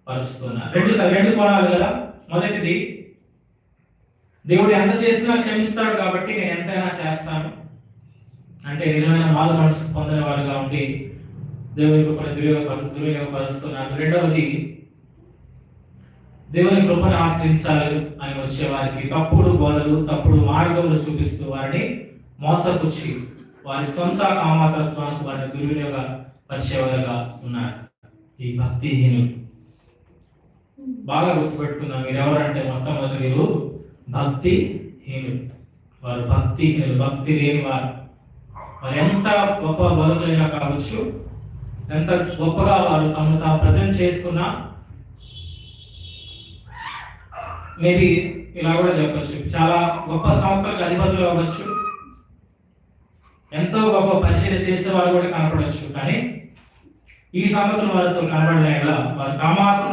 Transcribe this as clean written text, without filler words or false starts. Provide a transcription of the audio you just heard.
పరుస్తున్నారు. రెండు కోణాలు కదా. మొదటిది, దేవుడు ఎంత చేసినా క్షమిస్తాడు కాబట్టి నేను ఎంతైనా చేస్తాను అంటే నిజమైన మారు మనసు పొందిన వారుగా ఉండి దేవుని కృపను దుర్వినియోగపరుస్తున్నారు. రెండవది, దేవుని కృపను ఆశ్రయించాలి అని వచ్చే వారికి తప్పుడు బోధలు, తప్పుడు మార్గములు చూపిస్తూ వారిని మోసపుచ్చి వారి సొంత కామతత్వానికి వారిని దుర్వినియోగపరిచేవారుగా ఉన్నారు ఈ భక్తిహీనులు. బాగా గుర్తుపెట్టుకుందాం, మీరు ఎవరంటే మొట్టమొదటి వీరు భక్తిహీనులు. వారు భక్తిహీనులు, భక్తి లేని వారు. వారు ఎంత గొప్ప బోధకులైనా కావచ్చు, ఎంత గొప్పగా వారు తమను తాము ప్రజెంట్ చేసుకున్నా, మేబీ ఇలా కూడా చెప్పచ్చు, చాలా గొప్ప సంస్థలకు అధిపతులు అవ్వచ్చు, ఎంతో గొప్ప పరిచయం చేసే వారు కూడా కనపడవచ్చు. కానీ ఈ సంగతులు వారితో కనబడిన వారు కామాత్రం